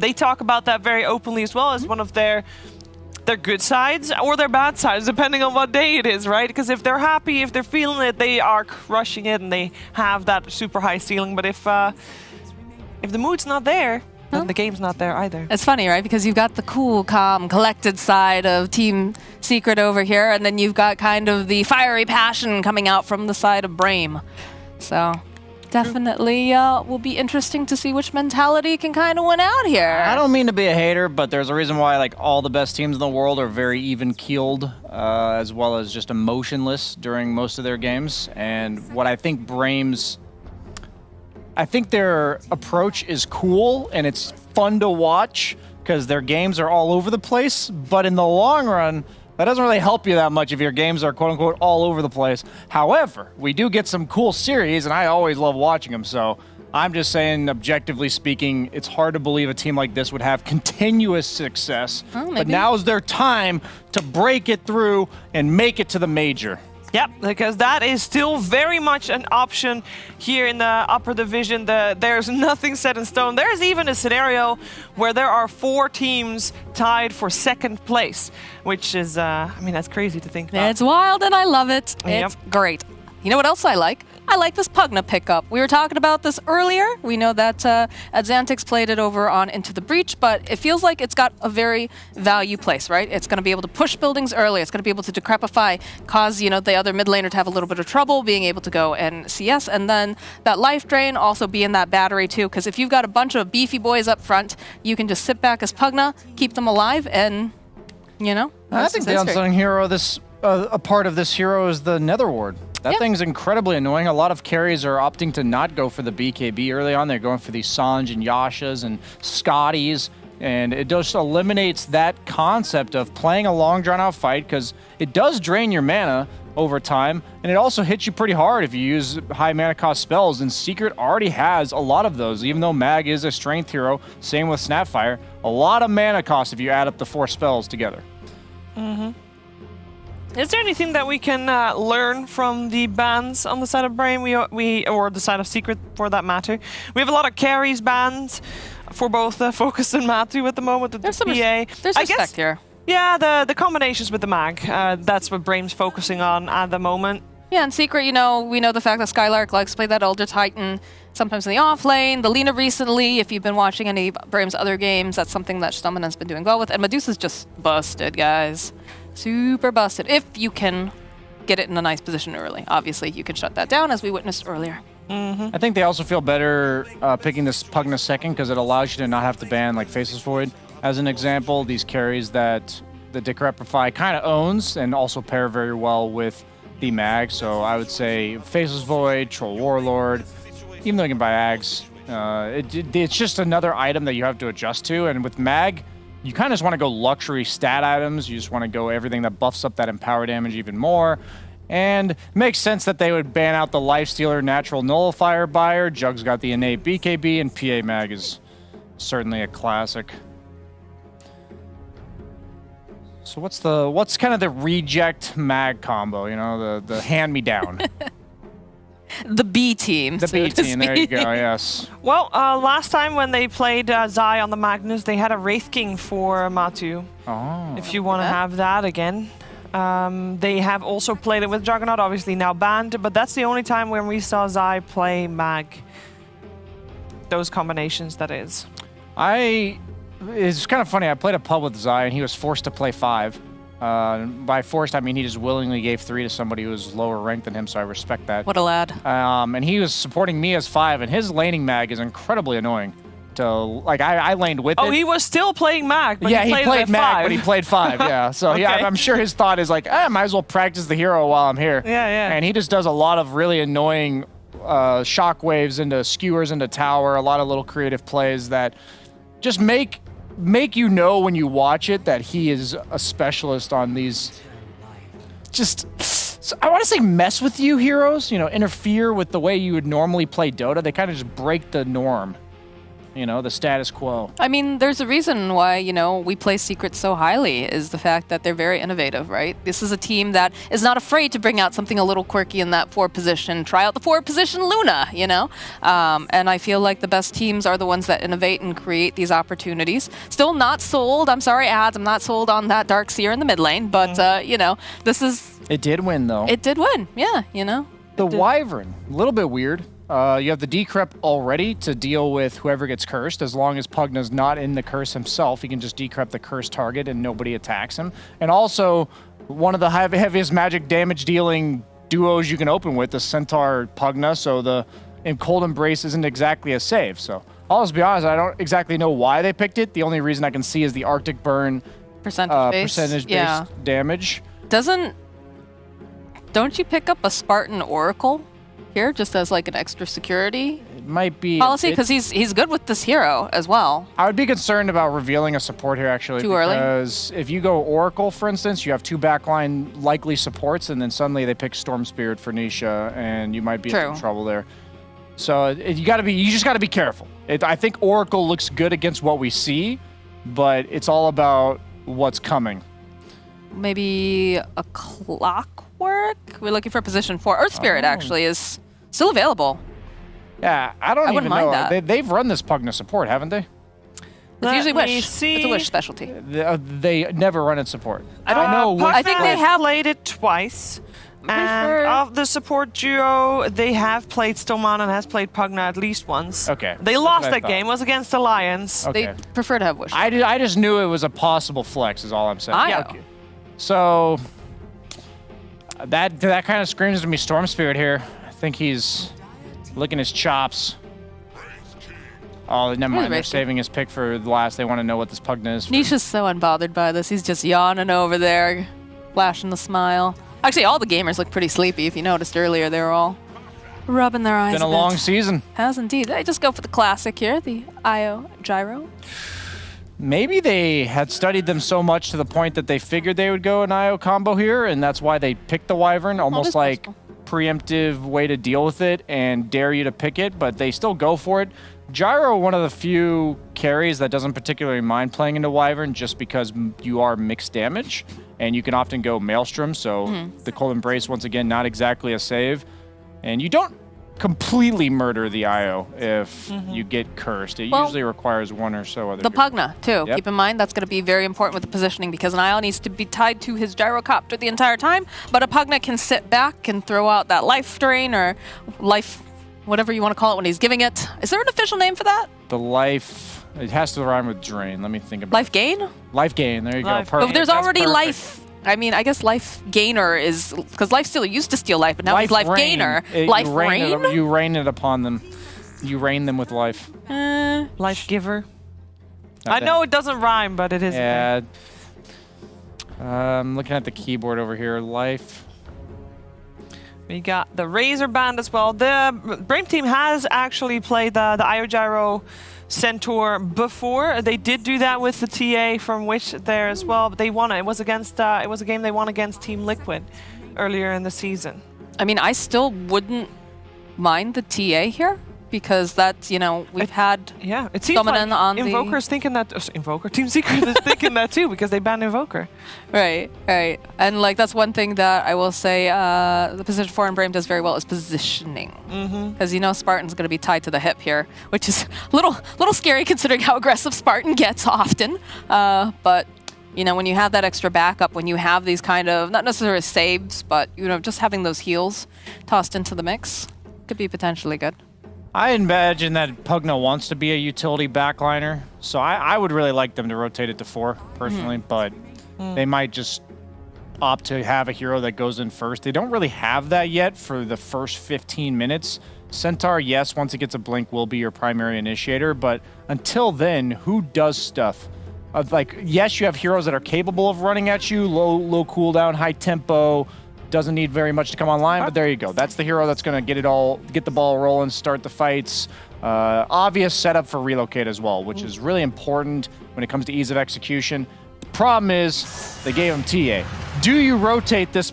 they talk about that very openly as well as one of their good sides or their bad sides, depending on what day it is, right? Because if they're happy, if they're feeling it, they are crushing it and they have that super high ceiling. But if the mood's not there, then the game's not there either. It's funny, right? Because you've got the cool, calm, collected side of Team Secret over here, and then you've got kind of the fiery passion coming out from the side of Brame. So definitely will be interesting to see which mentality can kind of win out here. I don't mean to be a hater, but there's a reason why like all the best teams in the world are very even-keeled, as well as just emotionless during most of their games. And what I think I think their approach is cool and it's fun to watch because their games are all over the place, but in the long run, that doesn't really help you that much if your games are quote-unquote all over the place. However, we do get some cool series, and I always love watching them, so I'm just saying, objectively speaking, it's hard to believe a team like this would have continuous success. But now is their time to break it through and make it to the major. Yep, because that is still very much an option here in the upper division. There's nothing set in stone. There's even a scenario where there are 4 teams tied for 2nd place, which is, I mean, that's crazy to think about. It's wild and I love it. It's great. You know what else I like? I like this Pugna pickup. We were talking about this earlier. We know that Adzantix played it over on Into the Breach, but it feels like it's got a very value place, right? It's going to be able to push buildings early. It's going to be able to decrepify, cause the other mid laner to have a little bit of trouble being able to go and CS, and then that life drain also be in that battery too, because if you've got a bunch of beefy boys up front, you can just sit back as Pugna, keep them alive, and, I think the unsung hero, a part of this hero is the Nether Ward. That thing's incredibly annoying. A lot of carries are opting to not go for the BKB early on. They're going for these Sanj and Yashas and Scotties, and it just eliminates that concept of playing a long, drawn-out fight because it does drain your mana over time, and it also hits you pretty hard if you use high mana cost spells, and Secret already has a lot of those, even though Mag is a strength hero. Same with Snapfire. A lot of mana cost if you add up the 4 spells together. Is there anything that we can learn from the bans on the side of Brame, or the side of Secret for that matter? We have a lot of carries bans for both Focus and Matu at the moment. There's some PA. There's respect here. Yeah, the combinations with the Mag. That's what Brame's focusing on at the moment. Yeah, in Secret, we know the fact that Skylark likes to play that Elder Titan, sometimes in the off lane. The Lina recently, if you've been watching any of Brame's other games, that's something that Stammena's been doing well with. And Medusa's just busted, guys. Super busted. If you can get it in a nice position early. Obviously, you can shut that down, as we witnessed earlier. I think they also feel better picking this Pugna second because it allows you to not have to ban like Faceless Void. As an example, these carries that the Decrepify kind of owns and also pair very well with the Mag. So I would say Faceless Void, Troll Warlord, even though you can buy Ags, it's just another item that you have to adjust to. And with Mag, you kind of just want to go luxury stat items. You just want to go everything that buffs up that empower damage even more. And it makes sense that they would ban out the Lifestealer Natural Nullifier buyer. Jug's got the innate BKB, and PA Mag is certainly a classic. So what's kind of the reject Mag combo? The hand-me-down. The B team. The B team, there you go, yes. Well, last time when they played Zai on the Magnus, they had a Wraith King for Matu. Oh. If you want to have that again. They have also played it with Juggernaut, obviously now banned, but that's the only time when we saw Zai play Mag. Those combinations, that is. It's kind of funny, I played a pub with Zai and he was forced to play 5. By forced, I mean he just willingly gave 3 to somebody who was lower ranked than him, so I respect that. What a lad. And he was supporting me as 5, and his laning Mag is incredibly annoying. I laned with it. Oh, he was still playing Mag, but yeah, he played Mag, 5. but he played 5, yeah. So Okay. yeah, I'm sure his thought is like, I might as well practice the hero while I'm here. Yeah. And he just does a lot of really annoying shockwaves into skewers into tower, a lot of little creative plays that just make you know when you watch it that he is a specialist on these I want to say mess with you heroes, interfere with the way you would normally play Dota. They kind of just break the norm. you know, the status quo. I mean, there's a reason why, you know, we play Secrets so highly, is the fact that they're very innovative, right? This is a team that is not afraid to bring out something a little quirky in that 4 position, try out the 4 position Luna, you know? And I feel like the best teams are the ones that innovate and create these opportunities. Still not sold, I'm sorry, ads, I'm not sold on that Dark Seer in the mid lane, but, you know, this is... It did win, though. It did win, yeah, you know? The Wyvern, a little bit weird. You have the decrep already to deal with whoever gets cursed. As long as Pugna's not in the curse himself, he can just decrep the cursed target and nobody attacks him. And also, one of the heaviest magic damage dealing duos you can open with, the Centaur Pugna, so the Cold Embrace isn't exactly a save. So I'll just be honest, I don't exactly know why they picked it. The only reason I can see is the Arctic Burn percentage-based damage. Don't you pick up a Spartan Oracle here just as like an extra security It might be policy? Because he's good with this hero as well. I would be concerned about revealing a support here, actually. Too early? Because if you go Oracle, for instance, you have 2 backline likely supports, and then suddenly they pick Storm Spirit for Nisha, and you might be in some trouble there. So you just got to be careful. I think Oracle looks good against what we see, but it's all about what's coming. Maybe a Clockwork? We're looking for position 4. Earth Spirit actually is still available. Yeah, I don't even mind know. that. They've run this Pugna support, haven't they? It's usually Let Wish. me see. It's a Wish specialty. They never run it support. I don't know. I think they have played it twice. pretty And sure. of the support duo, they have played Stillman and has played Pugna at least once. Okay. They That's lost what I that thought. game. It was against Alliance. Okay. They prefer to have Wish. I just knew it was a possible flex, is all I'm saying. I know. Okay. So that kind of screams to me Storm Spirit here. I think he's licking his chops. Oh, never mind. They're risky. saving his pick for the last. They want to know what this Pugna is. Nisha's so unbothered by this. He's just yawning over there, flashing the smile. Actually, all the gamers look pretty sleepy. If you noticed earlier, they were all rubbing their eyes. Been a bit. long season. Has indeed. I just go for the classic here, the IO gyro. Maybe they had studied them so much to the point that they figured they would go an IO combo here, and that's why they picked the Wyvern, almost is like possible. preemptive way to deal with it and dare you to pick it, but they still go for it. Gyro, one of the few carries that doesn't particularly mind playing into Wyvern just because you are mixed damage, and you can often go Maelstrom, so the Cold Embrace, once again, not exactly a save. And you don't completely murder the IO if you get cursed. It usually requires 1 or so other The heroes. Pugna, too. Yep. Keep in mind, that's going to be very important with the positioning because an IO needs to be tied to his gyrocopter the entire time, but a Pugna can sit back and throw out that life drain or life, whatever you want to call it when he's giving it. Is there an official name for that? The life, it has to rhyme with drain. Let me think about Life gain? it. Life gain, there you Life go. gain. Perfect. But there's That's already perfect. life. I mean, I guess life gainer is because life stealer used to steal life, but now he's life rain. gainer. Life Life rain. rain? You rain it upon them. You rain them with life. Life giver. Not I know it doesn't rhyme, but it is. Yeah. I'm looking at the keyboard over here. Life. We got the Razor Band as well. The Brame team has actually played the IO Gyro Centaur before. They did do that with the TA from Wish there as well, but they won it. It was against. It was a game they won against Team Liquid earlier in the season. I mean, I still wouldn't mind the TA here because that's, you know, we've had Yeah, it seems Dominant like on the- Invoker's thinking that. Invoker Team Secret is thinking that too because they banned Invoker. Right. And like that's one thing that I will say the position 4 in Brame does very well is positioning. Because you know Spartan's going to be tied to the hip here, which is a little scary considering how aggressive Spartan gets often. But you know, when you have that extra backup, when you have these kind of not necessarily saves, but you know, just having those heals tossed into the mix could be potentially good. I imagine that Pugna wants to be a utility backliner, so I would really like them to rotate it to 4, personally, but they might just opt to have a hero that goes in first. They don't really have that yet for the first 15 minutes. Centaur, yes, once it gets a blink, will be your primary initiator, but until then, who does stuff? Like, yes, you have heroes that are capable of running at you, low cooldown, high tempo, doesn't need very much to come online, but there you go. That's the hero that's going to get the ball rolling, start the fights. Obvious setup for relocate as well, which is really important when it comes to ease of execution. The problem is they gave him TA. Do you rotate this?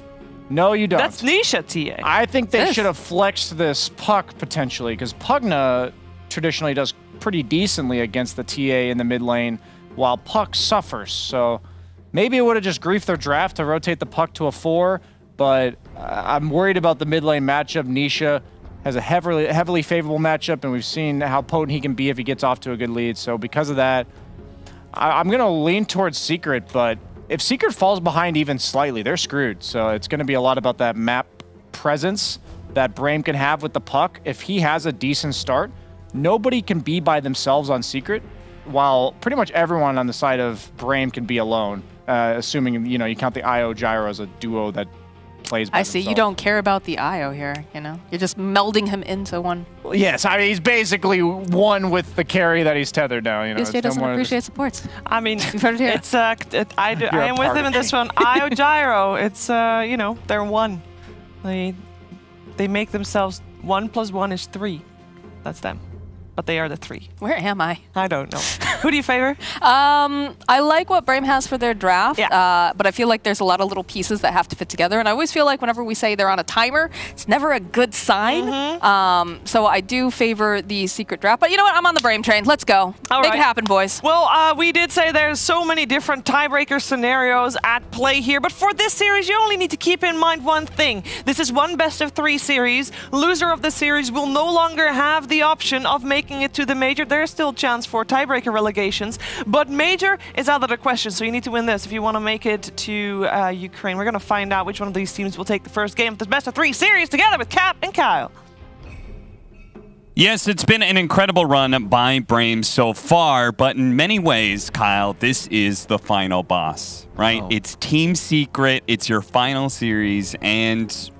No, you don't. That's Nisha TA. I think they Yes. should have flexed this Puck potentially, because Pugna traditionally does pretty decently against the TA in the mid lane, while Puck suffers. So maybe it would have just griefed their draft to rotate the Puck to a 4, but I'm worried about the mid lane matchup. Nisha has a heavily favorable matchup, and we've seen how potent he can be if he gets off to a good lead. So because of that, I'm going to lean towards Secret, but if Secret falls behind even slightly, they're screwed. So it's going to be a lot about that map presence that Brame can have with the Puck. If he has a decent start, nobody can be by themselves on Secret, while pretty much everyone on the side of Brame can be alone, assuming, you know, you count the IO Gyro as a duo that plays by I see. themselves. You don't care about the IO here, you know? You're just melding him into one. Well, yes, I mean, he's basically one with the carry that he's tethered now. You know, BSJ doesn't appreciate supports. I mean, You've heard it here. it's I am with him in this one. IO Gyro, it's you know, they're one. They make themselves 1 + 1 is 3. That's them. But they are the 3. Where am I? I don't know. Who do you favor? I like what Brame has for their draft, Yeah. but I feel like there's a lot of little pieces that have to fit together. And I always feel like whenever we say they're on a timer, it's never a good sign. So I do favor the Secret draft. But you know what? I'm on the Brame train. Let's go. Make it happen, boys. Well, we did say there's so many different tiebreaker scenarios at play here. But for this series, you only need to keep in mind one thing. This is one best-of-3 series. Loser of the series will no longer have the option of making it to the Major. There's still a chance for tiebreaker relegations, but Major is out of the question, so you need to win this if you want to make it to Ukraine. We're going to find out which one of these teams will take the first game of this best-of-3 series together with Cap and Kyle. Yes, it's been an incredible run by Brame so far, but in many ways, Kyle, this is the final boss, right? It's Team Secret, it's your final series, and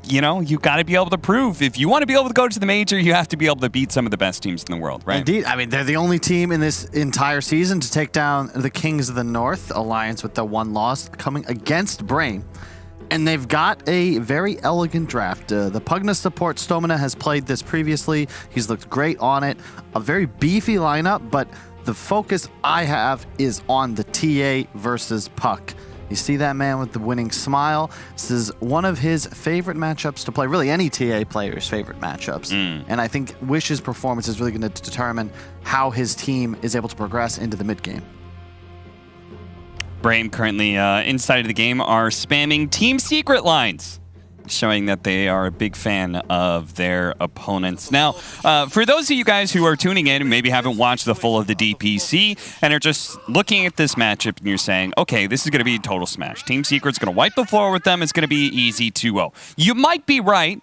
you know, you got to be able to prove. If you want to be able to go to the Major, you have to be able to beat some of the best teams in the world, right? Indeed. I mean, they're the only team in this entire season to take down the Kings of the North Alliance with the 1 loss coming against Brame. And they've got a very elegant draft. The Pugna support, Stomina, has played this previously. He's looked great on it. A very beefy lineup, but the focus I have is on the TA versus Puck. You see that man with the winning smile. This is one of his favorite matchups to play, really any TA player's favorite matchups. And I think Wish's performance is really going to determine how his team is able to progress into the mid-game. Brame currently inside of the game are spamming Team Secret lines, showing that they are a big fan of their opponents. Now, for those of you guys who are tuning in and maybe haven't watched the full of the DPC and are just looking at this matchup and you're saying, okay, this is going to be a total smash. Team Secret's going to wipe the floor with them. It's going to be easy 2-0. You might be right,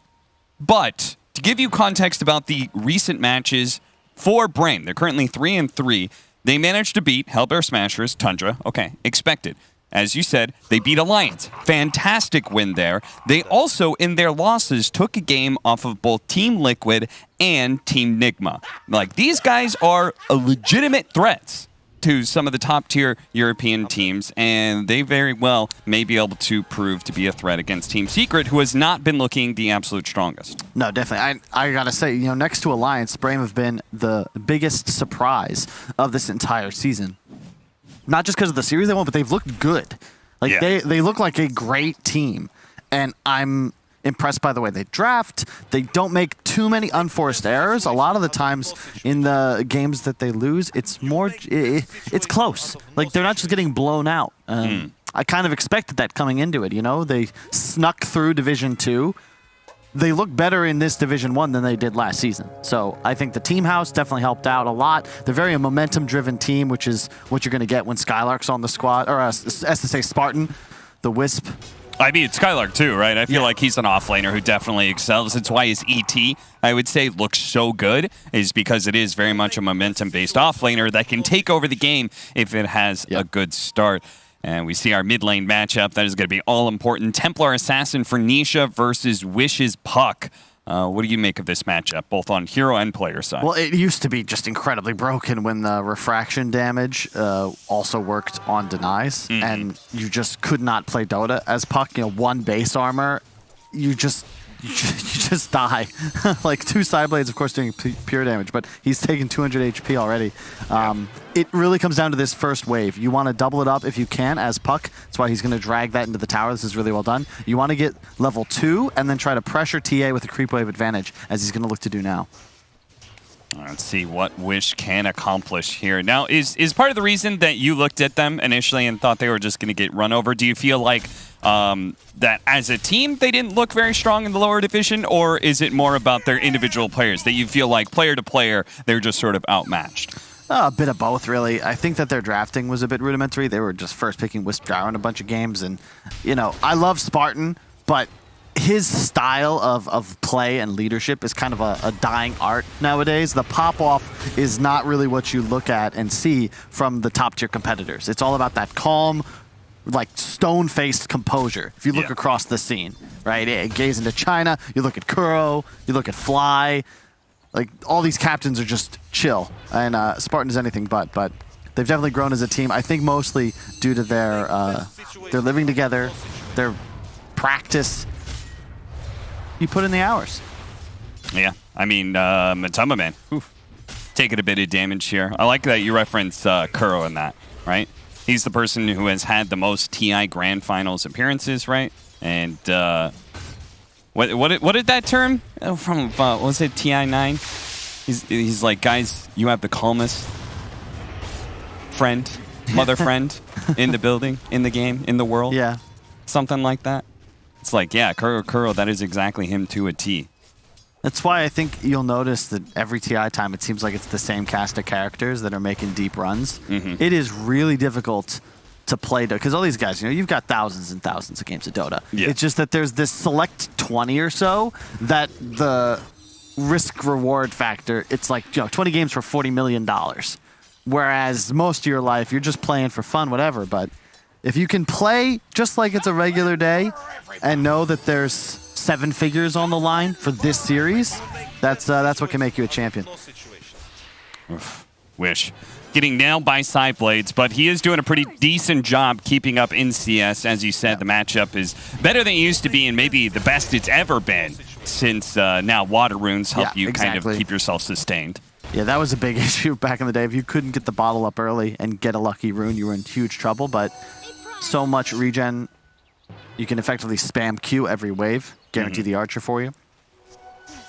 but to give you context about the recent matches for Brame, they're currently 3-3. They managed to beat Hellbear Smashers, Tundra. Okay, expected. As you said, they beat Alliance. Fantastic win there. They also, in their losses, took a game off of both Team Liquid and Team Nigma. Like, these guys are legitimate threats to some of the top-tier European teams, and they very well may be able to prove to be a threat against Team Secret, who has not been looking the absolute strongest. No, definitely. I gotta say, you know, next to Alliance, Brame have been the biggest surprise of this entire season. Not just because of the series they won, but they've looked good. Like, they look like a great team. And I'm impressed by the way they draft. They don't make too many unforced errors. A lot of the times in the games that they lose, it's close. Like, they're not just getting blown out. I kind of expected that coming into it, you know? They snuck through Division 2. They look better in this Division 1 than they did last season. So I think the team house definitely helped out a lot. They're very a momentum-driven team, which is what you're going to get when Skylark's on the squad, or SSA Spartan, the Wisp. I mean, Skylark too, right? I feel like he's an offlaner who definitely excels. It's why his ET, I would say, looks so good, is because it is very much a momentum-based offlaner that can take over the game if it has a good start. And we see our mid lane matchup. That is going to be all-important. Templar Assassin for Nisha versus Wish's Puck. What do you make of this matchup, both on hero and player side? Well, it used to be just incredibly broken when the refraction damage also worked on denies, and you just could not play Dota as Puck. You know, 1 base armor, you just die. Like 2 side blades, of course, doing pure damage, but he's taking 200 HP already. It really comes down to this first wave. You want to double it up if you can as Puck. That's why he's going to drag that into the tower. This is really well done. You want to get level 2 and then try to pressure TA with a creep wave advantage, as he's going to look to do now. Let's see what Wish can accomplish here. Now, is part of the reason that you looked at them initially and thought they were just going to get run over, do you feel like that as a team they didn't look very strong in the lower division, or is it more about their individual players, that you feel like player to player they're just sort of outmatched? A bit of both, really. I think that their drafting was a bit rudimentary. They were just first picking Wisp Gyro in a bunch of games, and, you know, I love Spartan, but his style of play and leadership is kind of a dying art nowadays. The pop-off is not really what you look at and see from the top-tier competitors. It's all about that calm, like, stone-faced composure, if you look across the scene, right? Gaze into China, you look at Kuro, you look at Fly. Like, all these captains are just chill, and Spartan is anything but they've definitely grown as a team. I think mostly due to their living together, their practice. You put in the hours. Yeah, I mean, Matamba Man, taking a bit of damage here. I like that you reference Kuro in that, right? He's the person who has had the most TI Grand Finals appearances, right? And what did that term from? What was it, TI9? He's like, guys, you have the calmest mother friend in the building, in the game, in the world. Yeah, something like that. It's like, yeah, Kuro, that is exactly him to a T. That's why I think you'll notice that every TI time it seems like it's the same cast of characters that are making deep runs. It is really difficult to play Dota, because all these guys, you know, you've got thousands and thousands of games of Dota. Yeah. It's just that there's this select 20 or so that the risk-reward factor, it's like, you know, 20 games for $40 million. Whereas most of your life, you're just playing for fun, whatever, but if you can play just like it's a regular day and know that there's 7 figures on the line for this series, that's what can make you a champion. Wish. Getting nailed by side blades, but he is doing a pretty decent job keeping up in CS. As you said, the matchup is better than it used to be, and maybe the best it's ever been since now Water Runes help you kind of keep yourself sustained. Yeah, that was a big issue back in the day. If you couldn't get the bottle up early and get a lucky rune, you were in huge trouble, but so much regen, you can effectively spam Q every wave, guarantee the archer for you.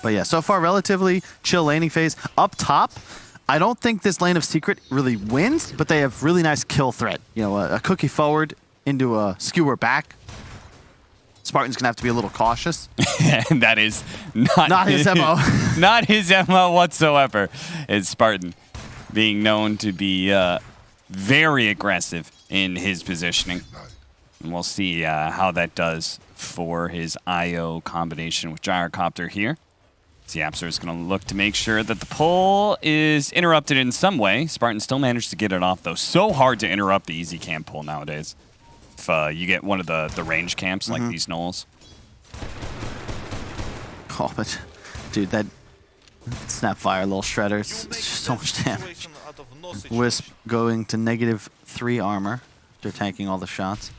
But yeah, so far relatively chill laning phase. Up top, I don't think this lane of Secret really wins, but they have really nice kill threat. You know, a cookie forward into a skewer back. Spartan's gonna have to be a little cautious. And that is not his MO. Not his MO whatsoever. It's Spartan being known to be very aggressive in his positioning. And we'll see how that does for his IO combination with Gyrocopter here. Zapser is going to look to make sure that the pull is interrupted in some way. Spartan still managed to get it off, though. So hard to interrupt the easy camp pull nowadays. If you get one of the range camps like these Knolls. Oh, but dude, that Snapfire little shredder, it's just so much damage. Wisp going to -3 armor. They're tanking all the shots.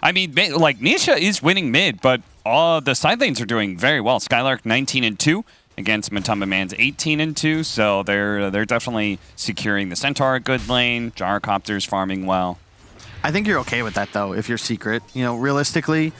I mean, like, Nisha is winning mid, but all the side lanes are doing very well. Skylark 19-2 against Matamba Man's 18-2, so they're definitely securing the Centaur a good lane. Gyrocopter's farming well. I think you're okay with that, though, if you're Secret. You know, realistically,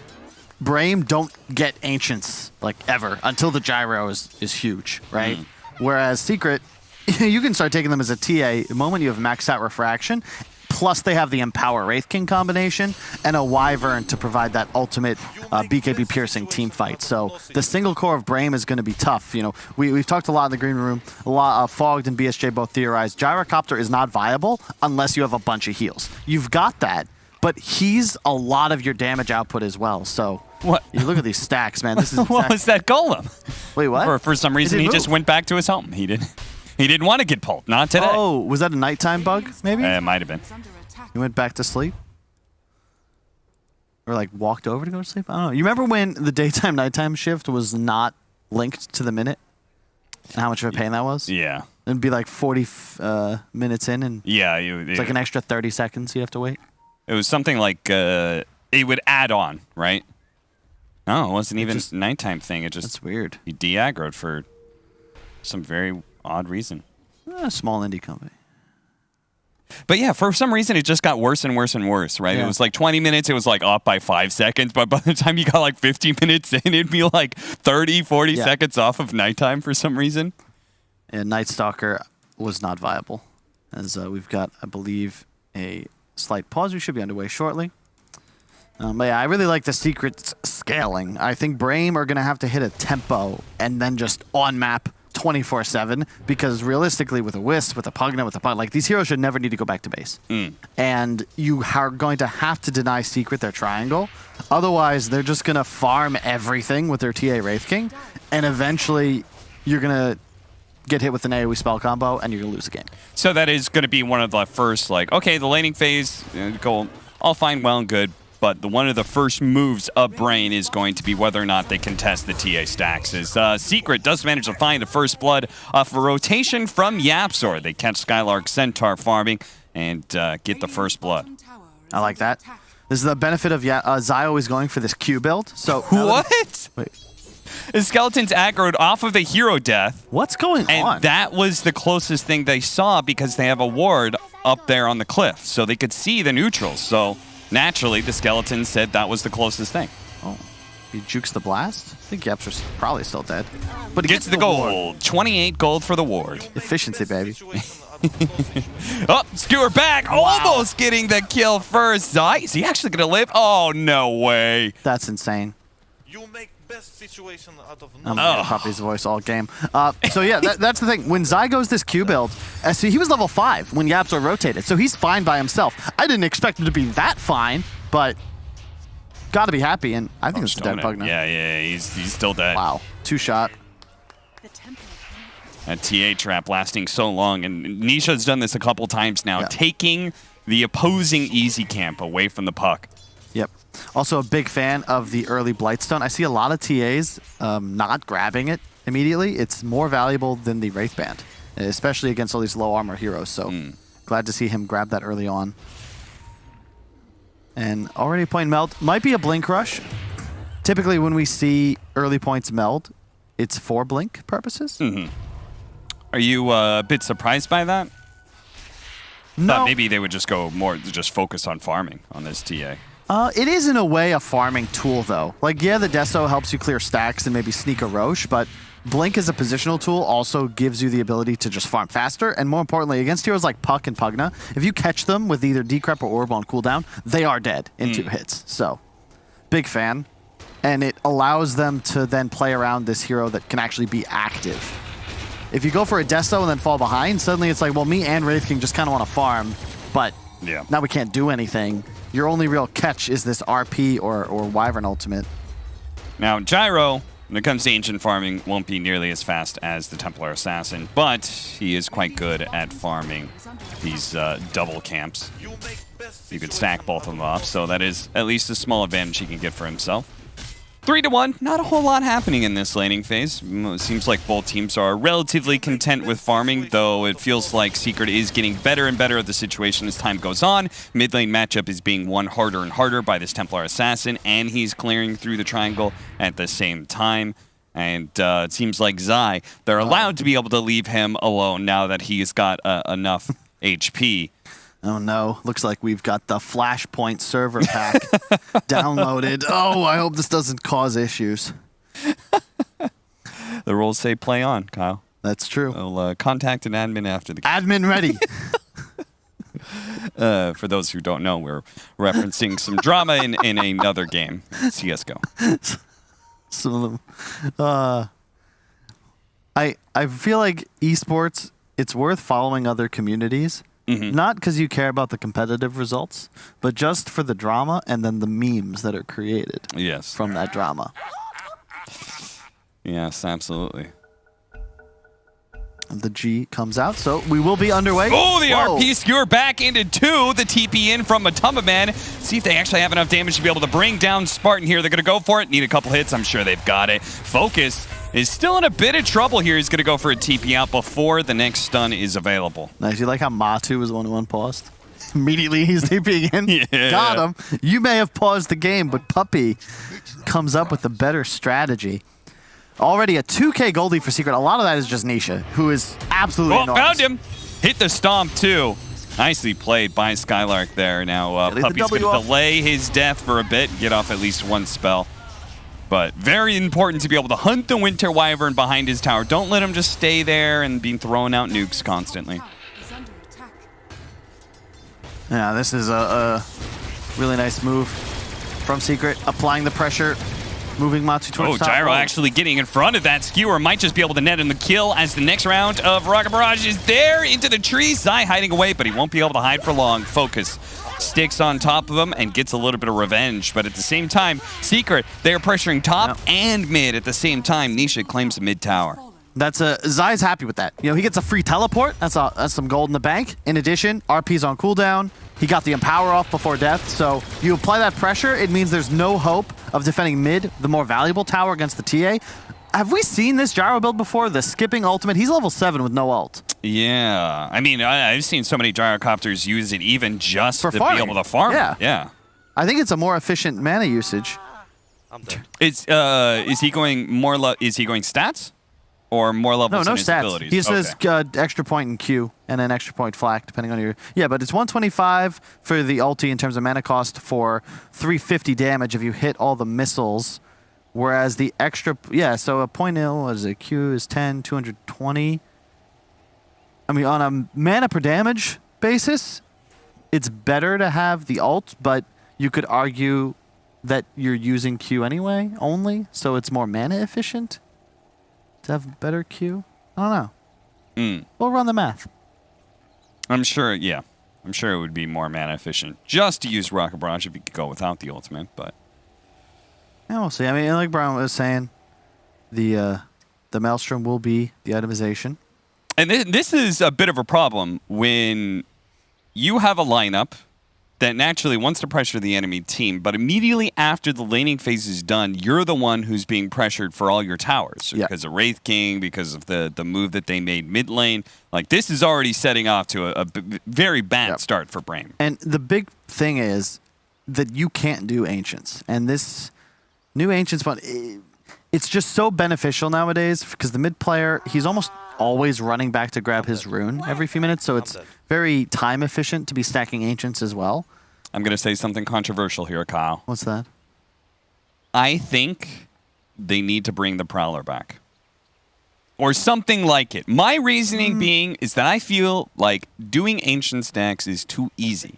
Brame don't get Ancients, like, ever, until the Gyro is huge, right? Whereas Secret, you can start taking them as a TA the moment you have maxed out Refraction, plus they have the Empower Wraith King combination and a Wyvern to provide that ultimate BKB piercing team fight. So the single core of Brame is going to be tough. You know, we've talked a lot in the green room. A lot Fogged and BSJ both theorized Gyrocopter is not viable unless you have a bunch of heals. You've got that, but he's a lot of your damage output as well. So what? You look at these stacks, man. This is what was that golem? Wait, what? For some reason, he just went back to his home. He didn't want to get pulled. Not today. Oh, was that a nighttime bug, maybe? It might have been. He went back to sleep? Or like walked over to go to sleep? I don't know. You remember when the daytime-nighttime shift was not linked to the minute? And how much of a pain that was? Yeah. It'd be like 40 minutes in, and it's like an extra 30 seconds you have to wait. It was something like it would add on, right? No, it wasn't even a nighttime thing. It just That's weird. He de-aggroed for some very odd reason. A small indie company. But yeah, for some reason, it just got worse and worse and worse, right? Yeah. It was like 20 minutes, it was like off by 5 seconds, but by the time you got like 50 minutes in, it'd be like 30, 40 seconds off of nighttime for some reason. And Night Stalker was not viable. As we've got, I believe, a slight pause. We should be underway shortly. But yeah, I really like the Secret's scaling. I think Brame are going to have to hit a tempo and then just on-map 24/7, because realistically with a Wisp, with a Pugna, with a Pug, like these heroes should never need to go back to base. And you are going to have to deny Secret their triangle. Otherwise, they're just going to farm everything with their TA Wraith King, and eventually you're going to get hit with an AoE spell combo and you're going to lose the game. So that is going to be one of the first, like, okay, the laning phase, go all fine, well and good, but one of the first moves of Brame is going to be whether or not they contest the TA stacks. As Secret does manage to find the first blood off a rotation from Yapzor. They catch Skylark Centaur farming and get the first blood. I like that. This is the benefit of Zai always going for this Q build. So What? Wait. The Skeletons aggroed off of the hero death. What's going on? And that was the closest thing they saw because they have a ward up there on the cliff. So they could see the neutrals. So naturally, the Skeletons said that was the closest thing. Oh, he jukes the blast? I think Yapzor's probably still dead. But he Gets the gold. 28 gold for the ward. Efficiency, baby. Oh, skewer back. Almost getting the kill first. Zai, is he actually going to live? Oh, no way. That's insane. You make best situation out of I'm nothing. gonna Puppy's voice all game. So yeah, that's the thing. When Zai goes this Q build, see, he was level 5 when Yapzor rotated, so he's fine by himself. I didn't expect him to be that fine, but gotta be happy, and I think it's a dead Pugna. Yeah, he's still dead. Wow, 2-shot. That TA trap lasting so long, and Nisha's done this a couple times now, taking the opposing easy camp away from the puck. Yep. Also a big fan of the early Blightstone. I see a lot of TAs not grabbing it immediately. It's more valuable than the Wraith Band, especially against all these low armor heroes. So glad to see him grab that early on. And already point meld. Might be a blink rush. Typically when we see early points meld, it's for blink purposes. Are you a bit surprised by that? No. Thought maybe they would just go more, just focus on farming on this TA. It is in a way a farming tool, though. Like, yeah, the Deso helps you clear stacks and maybe sneak a Roche, but Blink as a positional tool also gives you the ability to just farm faster, and more importantly, against heroes like Puck and Pugna, if you catch them with either Decrep or Orb on cooldown, they are dead in 2 hits. So, big fan. And it allows them to then play around this hero that can actually be active. If you go for a Deso and then fall behind, suddenly it's like, well, me and Wraith King just kind of want to farm, but now we can't do anything. Your only real catch is this RP or Wyvern ultimate. Now, Gyro, when it comes to ancient farming, won't be nearly as fast as the Templar Assassin, but he is quite good at farming these double camps. You could stack both of them up, so that is at least a small advantage he can get for himself. 3-1, not a whole lot happening in this laning phase. It seems like both teams are relatively content with farming, though it feels like Secret is getting better and better at the situation as time goes on. Mid lane matchup is being won harder and harder by this Templar Assassin, and he's clearing through the triangle at the same time. And it seems like Zai, they're allowed to be able to leave him alone now that he's got enough HP. Oh no, looks like we've got the Flashpoint server pack downloaded. Oh, I hope this doesn't cause issues. The rules say play on, Kyle. That's true. I'll contact an admin after the game. Admin ready. For those who don't know, we're referencing some drama in another game, CSGO. Some of them. I feel like esports, it's worth following other communities. Not because you care about the competitive results, but just for the drama and then the memes that are created from that drama. Yes, absolutely. The G comes out, so we will be underway. Oh, the RP skewer back into 2. The TP in from Matumba Man. See if they actually have enough damage to be able to bring down Spartan here. They're going to go for it. Need a couple hits. I'm sure they've got it. Focus is still in a bit of trouble here. He's going to go for a TP out before the next stun is available. Nice. You like how Matu was the one who unpaused? Immediately he's TPing in. Yeah. Got him. You may have paused the game, but Puppy comes up with a better strategy. Already a 2K Goldie for Secret. A lot of that is just Nisha, who is absolutely enormous. Found him. Hit the stomp, too. Nicely played by Skylark there. Now, Puppy's going to delay his death for a bit and get off at least one spell. But very important to be able to hunt the Winter Wyvern behind his tower. Don't let him just stay there and be throwing out nukes constantly. Yeah, this is a really nice move from Secret, applying the pressure, moving Matsu towards top. Gyro actually getting in front of that skewer. Might just be able to net him the kill as the next round of Rocket Barrage is there into the tree. Zai hiding away, but he won't be able to hide for long. Focus sticks on top of him and gets a little bit of revenge. But at the same time, Secret, they're pressuring top and mid at the same time. Nisha claims the mid tower. That's Zai's happy with that. You know, he gets a free teleport. That's some gold in the bank. In addition, RP's on cooldown. He got the Empower off before death. So you apply that pressure, it means there's no hope of defending mid, the more valuable tower against the TA. Have we seen this Gyro build before? The skipping ultimate. He's level 7 with no ult. Yeah. I mean, I've seen so many gyrocopters use it even just For to farming. be able to farm. Yeah. I think it's a more efficient mana usage. I'm dead. Is he going more? Is he going stats, or more levels No in his stats. abilities? He says extra point in Q and an extra point flak, depending on your... Yeah, but it's 125 for the ulti in terms of mana cost for 350 damage if you hit all the missiles, whereas the extra... Yeah, so a point nil, what is it? Q is 10, 220. I mean, on a mana per damage basis, it's better to have the ult, but you could argue that you're using Q anyway, only, so it's more mana efficient to have better Q. I don't know. We'll run the math. I'm sure. Yeah, I'm sure it would be more mana efficient just to use Rocket Barrage if you could go without the ultimate. But Yeah, we'll see. I mean, like Brian was saying, the Maelstrom will be the itemization. and this is a bit of a problem when you have a lineup that naturally wants to pressure the enemy team, but immediately after the laning phase is done, you're the one who's being pressured for all your towers because of Wraith King, because of the move that they made mid lane. Like, this is already setting off to a very bad start for Brame. And the big thing is that you can't do Ancients. And this new Ancients one, it's just so beneficial nowadays because the mid player, he's almost always running back to grab his rune every few minutes, so it's very time efficient to be stacking Ancients as well. I'm going to say something controversial here, Kyle. What's that? I think they need to bring the Prowler back. Or something like it. My reasoning being is that I feel like doing Ancient stacks is too easy.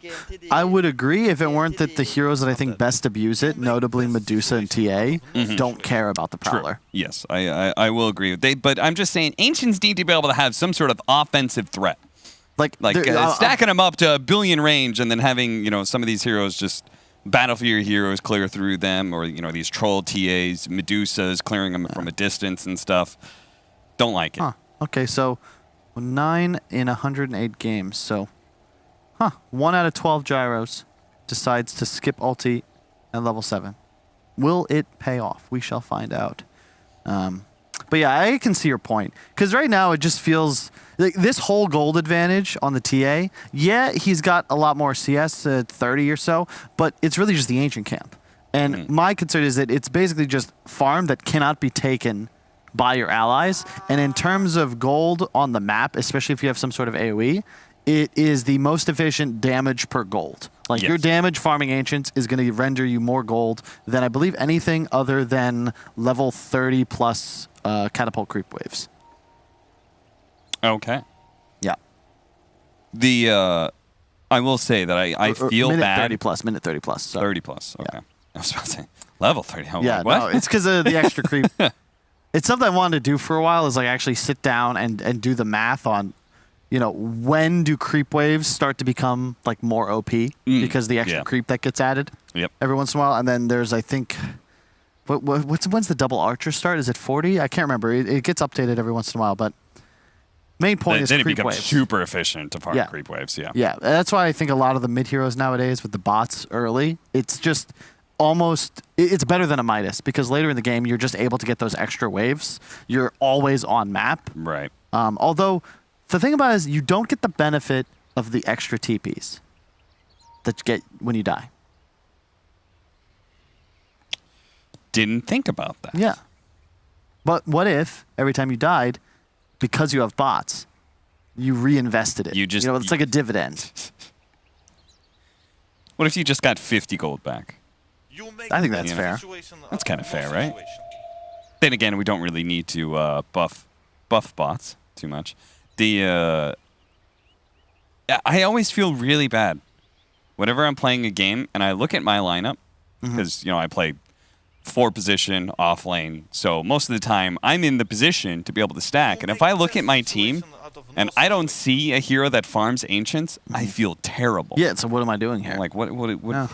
I would agree if it weren't that the heroes that I think best abuse it, notably Medusa and TA, don't care about the Prowler. Yes, I will agree with that. But I'm just saying Ancients need to be able to have some sort of offensive threat. Like stacking them up to a billion range and then having, some of these heroes just battle for your heroes, clear through them, or, these troll TAs, Medusas, clearing them from a distance and stuff. Don't like it. Huh. Okay, so 9 in 108 games. So, 1 out of 12 gyros decides to skip ulti at level 7. Will it pay off? We shall find out. But yeah, I can see your point. Because right now it just feels like this whole gold advantage on the TA, yeah, he's got a lot more CS at 30 or so, but it's really just the ancient camp. And my concern is that it's basically just farm that cannot be taken by your allies. And in terms of gold on the map, especially if you have some sort of AoE, it is the most efficient damage per gold. Like your damage farming Ancients is going to render you more gold than I believe anything other than level 30 plus catapult creep waves. Okay. Yeah. I will say that I feel minute bad. Minute 30 plus. Sorry. 30 plus. Okay. Yeah. I was about to say level 30. Yeah, what? no, it's because of the extra creep. It's something I wanted to do for a while, is like actually sit down and do the math on, when do creep waves start to become like more OP because the extra creep that gets added every once in a while. And then there's, I think, when's the double archer start? Is it 40? I can't remember. It gets updated every once in a while, but main point is then creep it becomes waves. super efficient to farm creep waves. Yeah. Yeah, that's why I think a lot of the mid heroes nowadays with the bots early, it's just it's better than a Midas because later in the game you're just able to get those extra waves. You're always on map. Right. Although the thing about it is you don't get the benefit of the extra TPs that you get when you die. Didn't think about that. Yeah. But what if every time you died, because you have bots, you reinvested it? It's like a dividend. What if you just got 50 gold back? I think that's fair. That's kind of fair, right? Then again, we don't really need to buff bots too much. I always feel really bad whenever I'm playing a game and I look at my lineup because I play 4-position off lane, so most of the time I'm in the position to be able to stack. And if I look at my team and I don't see a hero that farms ancients, I feel terrible. Yeah. So what am I doing here? Like what? Yeah.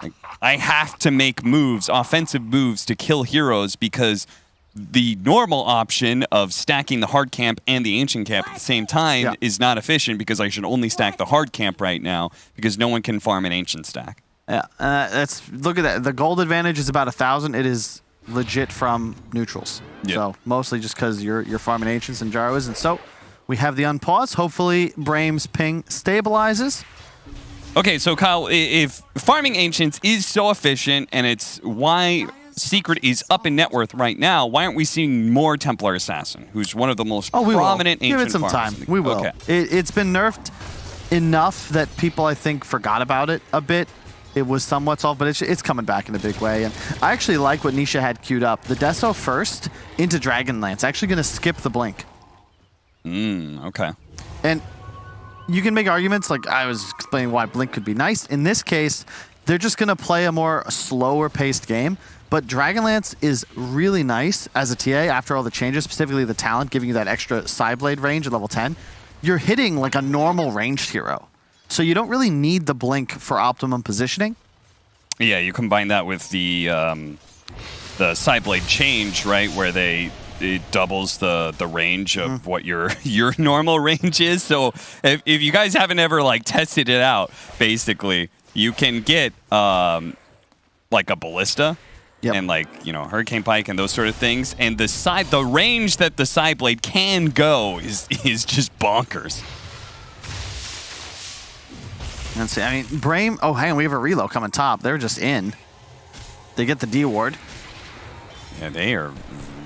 Like, I have to make moves, offensive moves, to kill heroes because the normal option of stacking the hard camp and the ancient camp at the same time is not efficient because I should only stack the hard camp right now because no one can farm an ancient stack. Yeah, look at that. The gold advantage is about 1,000. It is legit from neutrals. Yep. So mostly just because you're farming ancients and Gyro isn't. So we have the unpause. Hopefully Brame's ping stabilizes. Okay, so Kyle, if farming ancients is so efficient and it's why Secret is up in net worth right now, why aren't we seeing more Templar Assassin, who's one of the most prominent ancient Give it some farmers? time. We will. Okay. It's been nerfed enough that people, I think, forgot about it a bit. It was somewhat solved, but it's coming back in a big way. And I actually like what Nisha had queued up. The Deso first into Dragonlance. Actually going to skip the Blink. Okay. And you can make arguments, like I was explaining why Blink could be nice. In this case, they're just going to play a more slower-paced game. But Dragonlance is really nice as a TA after all the changes, specifically the talent, giving you that extra Psyblade range at level 10. You're hitting like a normal ranged hero. So you don't really need the Blink for optimum positioning. Yeah, you combine that with the Psyblade change, right, where it doubles the range of what your normal range is. So if you guys haven't ever tested it out, basically you can get like a ballista and Hurricane Pike and those sort of things, and the range that the Psyblade can go is just bonkers. Let's see. I mean, Brame. Oh, hang on. We have a reload coming top. They're just in. They get the D ward. Yeah, they are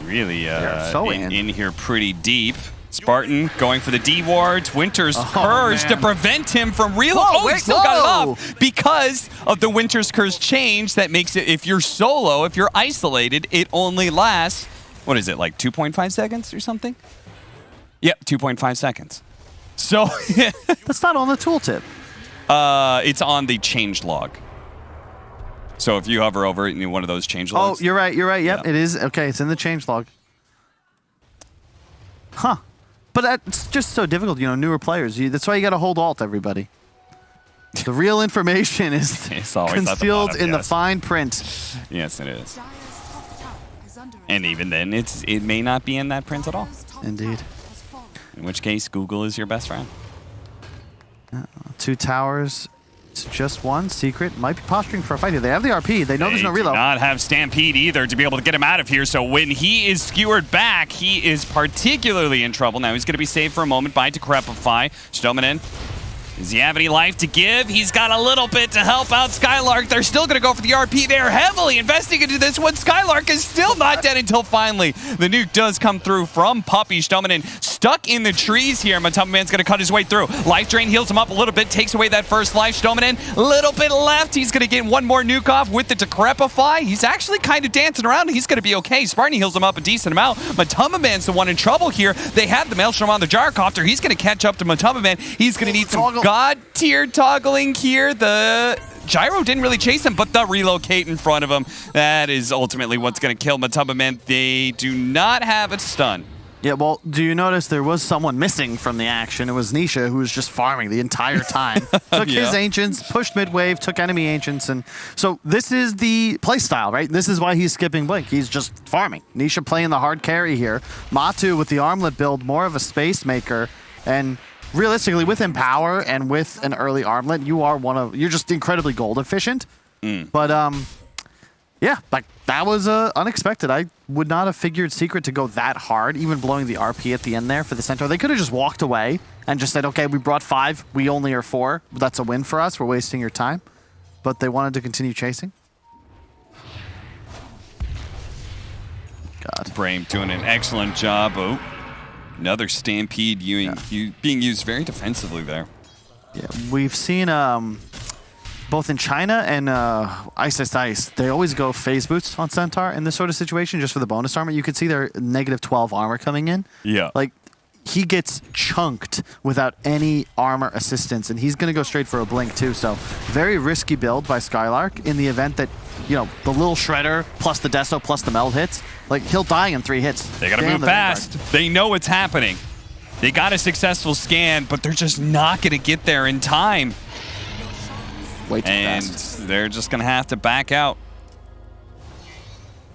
really so in here pretty deep. Spartan going for the D wards. Winter's Curse to prevent him from reload. He still got it off because of the Winter's Curse change that makes it, if you're solo, if you're isolated, it only lasts, what is it, like 2.5 seconds or something? Yep, 2.5 seconds. So that's not on the tooltip. It's on the change log. So if you hover over it in one of those change logs. Oh, you're right. Yep, it is. Okay, it's in the change log. Huh. But that's just so difficult, newer players. That's why you got to hold alt, everybody. The real information is concealed in the fine print. Yes, it is. And even then, it may not be in that print at all. Indeed. In which case, Google is your best friend. 2 towers. It's just one. Secret might be posturing for a fight here. They have the RP. They know there's no reload. They do not have Stampede either to be able to get him out of here. So when he is skewered back, he is particularly in trouble. Now he's going to be saved for a moment by Decrepify. Stominen. Does he have any life to give? He's got a little bit to help out Skylark. They're still going to go for the RP. They're heavily investing into this one. Skylark is still not dead until finally the nuke does come through from Puppy. Stominen stuck in the trees here. Matumbaman's going to cut his way through. Life Drain heals him up a little bit, takes away that first life. Stominen, a little bit left. He's going to get one more nuke off with the Decrepify. He's actually kind of dancing around. He's going to be okay. Spartan heals him up a decent amount. Matumbaman's the one in trouble here. They have the Maelstrom on the Gyrocopter. He's going to catch up to Matumbaman. He's going to need some God-tier toggling here. The Gyro didn't really chase him, but the relocate in front of him, that is ultimately what's going to kill Matumbaman. They do not have a stun. Yeah, well, do you notice there was someone missing from the action? It was Nisha, who was just farming the entire time. Took his Ancients, pushed mid-wave, took enemy Ancients, and so this is the playstyle, right? This is why he's skipping Blink. He's just farming. Nisha playing the hard carry here. Matu with the Armlet build, more of a space maker, and realistically, with Empower and with an early Armlet, you're just incredibly gold efficient. But yeah, that was unexpected. I would not have figured Secret to go that hard, even blowing the RP at the end there for the Centaur. They could have just walked away and just said, okay, we brought 5, we only are 4. That's a win for us. We're wasting your time. But they wanted to continue chasing. God. Brame doing an excellent job. Oh, another Stampede being used very defensively there. Yeah, we've seen both in China and Ice, they always go phase boots on Centaur in this sort of situation just for the bonus armor. You can see their -12 armor coming in. Yeah. Like, he gets chunked without any armor assistance, and he's going to go straight for a blink too. So very risky build by Skylark in the event that, you know, the little shredder plus the Deso plus the meld hits. Like, he'll die in 3 hits. They got to move fast. They know what's happening. They got a successful scan, but they're just not going to get there in time. Way too And fast. they're just going to have to back out.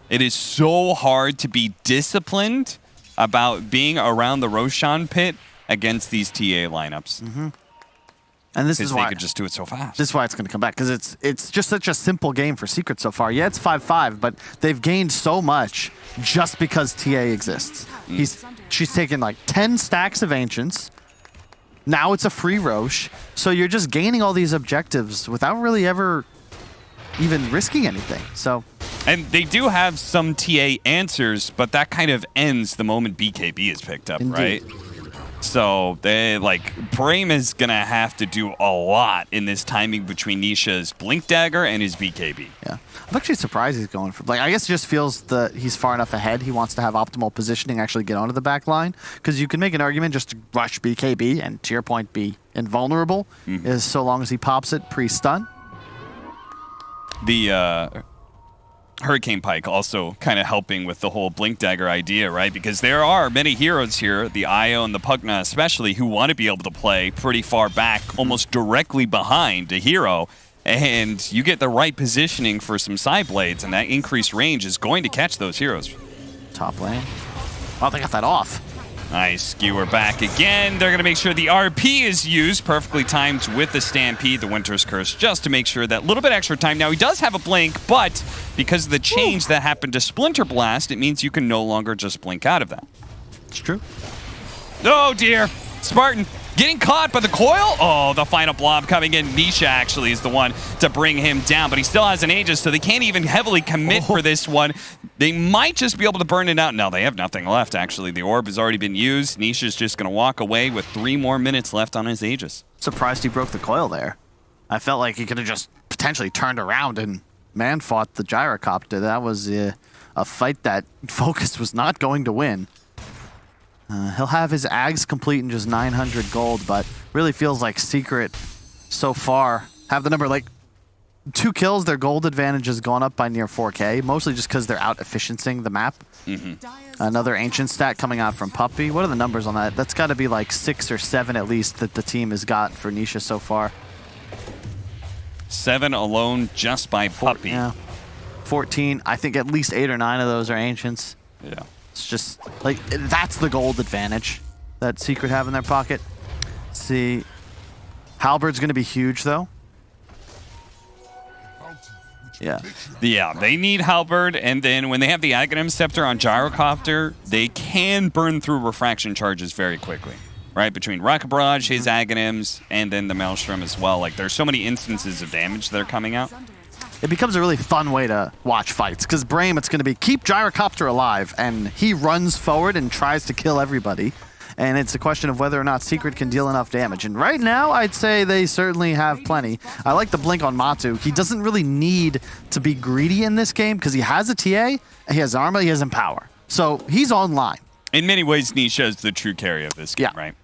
It is so hard to be disciplined about being around the Roshan pit against these TA lineups. And this Because is they why could just do it so fast. this is why it's going to come back, because it's just such a simple game for Secret so far. Yeah, it's 5-5, but they've gained so much just because TA exists. She's taken like 10 stacks of Ancients. Now it's a free Roche. So you're just gaining all these objectives without really ever even risking anything. So And they do have some TA answers, but that kind of ends the moment BKB is picked up, Indeed. right? So they Brame is gonna have to do a lot in this timing between Nisha's Blink Dagger and his BKB. yeah, I'm actually surprised he's going for, like, I guess it just feels that he's far enough ahead. He wants to have optimal positioning, actually get onto the back line, because you can make an argument just to rush BKB and, to your point, be invulnerable, is so long as he pops it pre-stun. The Hurricane Pike also kind of helping with the whole Blink Dagger idea, right? Because there are many heroes here, the Io and the Pugna especially, who want to be able to play pretty far back, almost directly behind a hero. And you get the right positioning for some side blades, and that increased range is going to catch those heroes. Top lane. Oh, they got that off. Nice. Skewer back again. They're going to make sure the RP is used, perfectly timed with the Stampede, the Winter's Curse, just to make sure that little bit extra time. Now, he does have a blink, but because of the change that happened to Splinter Blast, it means you can no longer just blink out of that. It's true. Oh, dear. Spartan getting caught by the coil. Oh, the final blob coming in. Nisha actually is the one to bring him down, but he still has an Aegis, so they can't even heavily commit for this one. They might just be able to burn it out. No, they have nothing left, actually. The orb has already been used. Nisha's just going to walk away with 3 more minutes left on his Aegis. Surprised he broke the coil there. I felt like he could have just potentially turned around and man-fought the gyrocopter. That was a fight that Focus was not going to win. He'll have his Ags complete in just 900 gold, but really feels like Secret so far have the number, like, 2 kills, their gold advantage has gone up by near 4K, mostly just because they're out-efficiencing the map. Another Ancient stat coming out from Puppy. What are the numbers on that? That's got to be like 6 or 7 at least that the team has got for Nisha so far. 7 alone just by Puppy. Yeah. 14, I think at least 8 or 9 of those are Ancients. Yeah. It's just, like, that's the gold advantage that Secret have in their pocket. Let's see. Halberd's going to be huge, though. Yeah. Yeah, they need Halberd, and then when they have the Aghanim Scepter on Gyrocopter, they can burn through refraction charges very quickly, right? Between Rocket Barrage, his Aghanims, and then the Maelstrom as well. Like, there's so many instances of damage that are coming out. It becomes a really fun way to watch fights, because Brame, it's going to be keep Gyrocopter alive, and he runs forward and tries to kill everybody. And it's a question of whether or not Secret can deal enough damage. And right now, I'd say they certainly have plenty. I like the blink on Matu. He doesn't really need to be greedy in this game because he has a TA, he has armor, he has Empower. So he's online. In many ways, Nisha is the true carry of this game, right?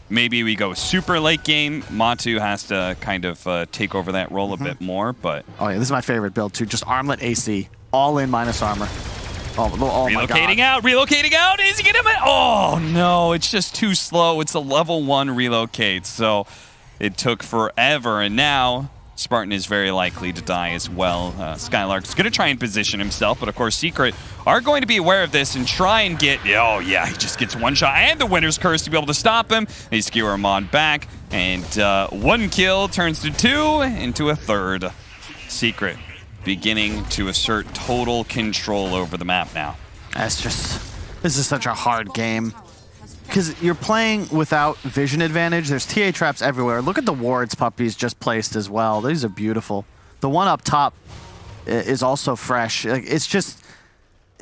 Maybe we go super late game. Matu has to kind of take over that role a bit more, but... Oh yeah, this is my favorite build too. Just Armlet AC. All in minus armor. Oh relocating out. Is he gonna? Oh no, it's just too slow. It's a level 1 relocate, so it took forever. And now Spartan is very likely to die as well. Skylark's gonna try and position himself, but of course Secret are going to be aware of this and try and get. Oh yeah, he just gets 1 shot and the Winter's Curse to be able to stop him. They skewer him on back, and 1 kill turns to 2 into a 3rd. Secret beginning to assert total control over the map now. This is such a hard game. Because you're playing without vision advantage. There's TA traps everywhere. Look at the wards Puppy's just placed as well. These are beautiful. The one up top is also fresh. Like, it's just,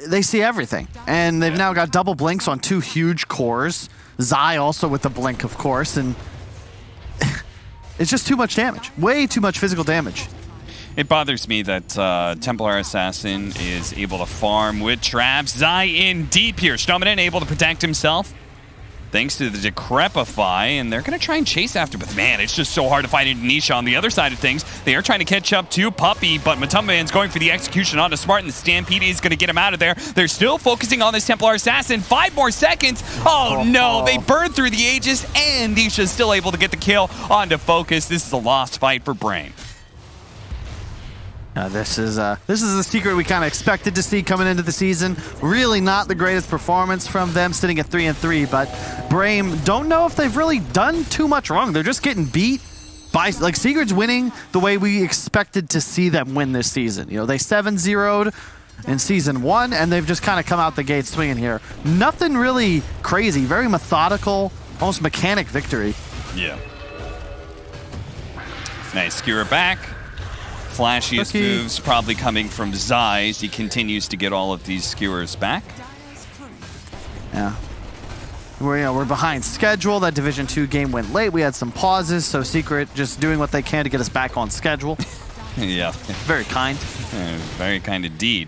they see everything. And they've now got double blinks on 2 huge cores. Zai also with the blink, of course. And It's just too much damage. Way too much physical damage. It bothers me that Templar Assassin is able to farm with traps. Zai in deep here. Stominen able to protect himself thanks to the Decrepify, and they're going to try and chase after, but man, it's just so hard to find Nisha on the other side of things. They are trying to catch up to Puppey, but Matumbaman's going for the execution onto Smart, and the Stampede is going to get him out of there. They're still focusing on this Templar Assassin. 5 more seconds. Oh no, they burned through the Aegis, and Nisha's still able to get the kill onto Focus. This is a lost fight for Brame. This is the secret we kind of expected to see coming into the season. Really not the greatest performance from them, sitting at 3-3, but Brame don't know if they've really done too much wrong. They're just getting beat by, like, Secret's winning the way we expected to see them win this season. You know, they 7-0'd in Season 1, and they've just kind of come out the gate swinging here. Nothing really crazy, very methodical, almost mechanic victory. Yeah. Nice skewer back. Flashiest moves probably coming from Zai as he continues to get all of these skewers back. Yeah. We're behind schedule. That Division 2 game went late. We had some pauses, so Secret just doing what they can to get us back on schedule. Yeah. Very kind. Very kind indeed.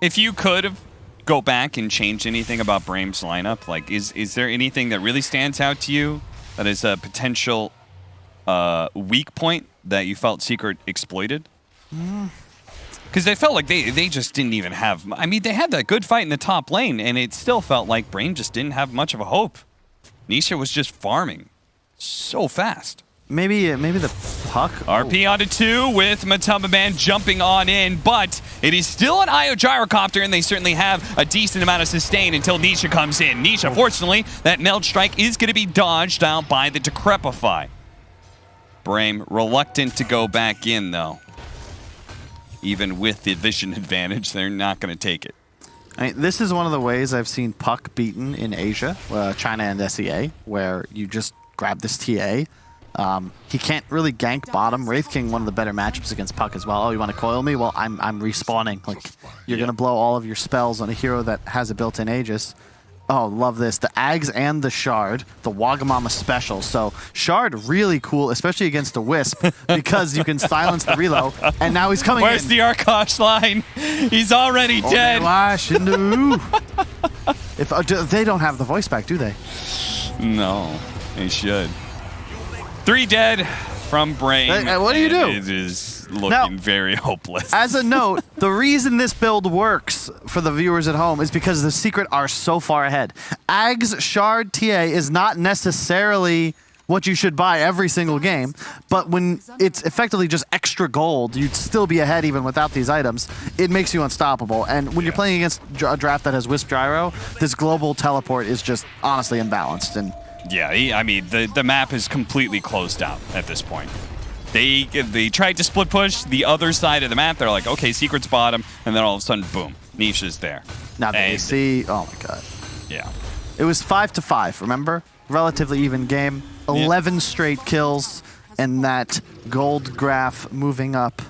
If you could go back and change anything about Brame's lineup, like is there anything that really stands out to you that is a potential weak point that you felt Secret exploited? Because they felt like they just didn't even have... I mean, they had that good fight in the top lane, and it still felt like Brame just didn't have much of a hope. Nisha was just farming so fast. Maybe the puck. RP onto 2 with Matumbaman jumping on in, but it is still an IO gyrocopter, and they certainly have a decent amount of sustain until Nisha comes in. Nisha, fortunately, that meld strike is going to be dodged out by the Decrepify. Brame reluctant to go back in, though. Even with the vision advantage, they're not going to take it. I mean, this is one of the ways I've seen Puck beaten in Asia, China and SEA, where you just grab this TA. He can't really gank bottom. Wraith King, one of the better matchups against Puck as well. Oh, you want to coil me? Well, I'm respawning. Like, you're going to blow all of your spells on a hero that has a built-in Aegis. Oh, love this. The Ags and the Shard, the Wagamama special. So Shard, really cool, especially against a Wisp, because you can silence the reload, and now he's coming Where's in. the Arkosh line? He's already dead. If they don't have the voice back, do they? No, they should. 3 dead from Brame. What do you do? It is looking Now, very hopeless. As a note, the reason this build works for the viewers at home is because the Secret are so far ahead. Ags Shard TA is not necessarily what you should buy every single game, but when it's effectively just extra gold, you'd still be ahead even without these items. It makes you unstoppable. And when you're playing against a draft that has Wisp Gyro, this global teleport is just honestly imbalanced. And yeah, I mean, the map is completely closed out at this point. They tried to split push the other side of the map. They're like, okay, Secret's bottom, and then all of a sudden, boom, Nisha's there. now they see, oh my god. Yeah. It was 5-5, remember? Relatively even game. 11 straight kills, and that gold graph moving up.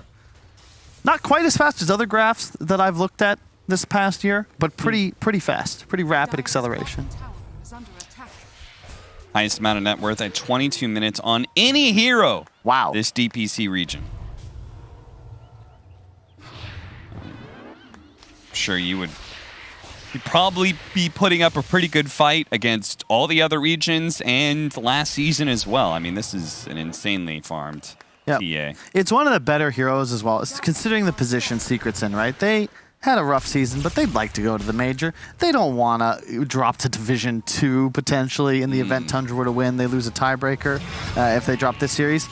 Not quite as fast as other graphs that I've looked at this past year, but pretty fast. Pretty rapid acceleration. Highest amount of net worth at 22 minutes on any hero. Wow. This DPC region. I'm sure you'd probably be putting up a pretty good fight against all the other regions and last season as well. I mean, this is an insanely farmed TA. It's one of the better heroes as well. It's considering the position Secret's in, right? They had a rough season, but they'd like to go to the major. They don't want to drop to Division 2 potentially in the event Tundra were to win. They lose a tiebreaker if they drop this series.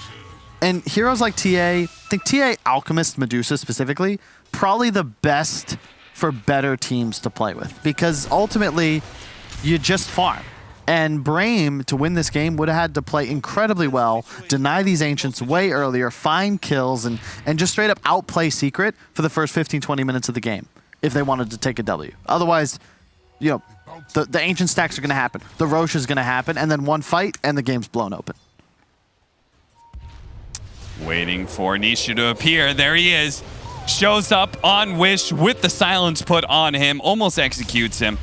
And heroes like TA, I think TA, Alchemist, Medusa specifically, probably the best for better teams to play with, because ultimately you just farm. And Brame, to win this game, would have had to play incredibly well, deny these Ancients way earlier, find kills, and just straight up outplay Secret for the first 15-20 minutes of the game if they wanted to take a W. Otherwise, you know, the Ancient stacks are going to happen. The Roche is going to happen, and then one fight, and the game's blown open. Waiting for Nisha to appear. There he is. Shows up on Wish with the silence put on him. Almost executes him.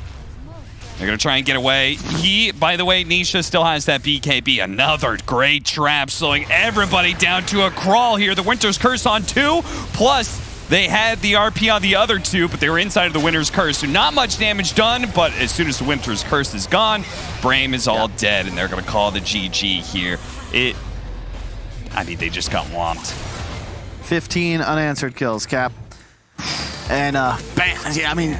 They're going to try and get away. By the way, Nisha still has that BKB. Another great trap, slowing everybody down to a crawl here. The Winter's Curse on 2, plus they had the RP on the other 2, but they were inside of the Winter's Curse. So not much damage done, but as soon as the Winter's Curse is gone, Brame is all dead, and they're going to call the GG here. I mean, they just got whomped. 15 unanswered kills, Cap. And, bam. Yeah, I mean,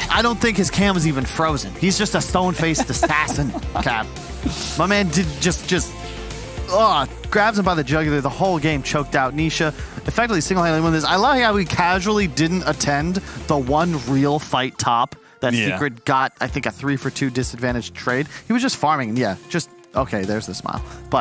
I don't think his cam is even frozen. He's just a stone-faced assassin, Cap. My man did grabs him by the jugular the whole game, choked out Nisha. Effectively single-handedly won this. I love how he casually didn't attend the one real fight top that Secret got, I think, a 3-for-2 disadvantage trade. He was just farming, and okay, there's the smile. But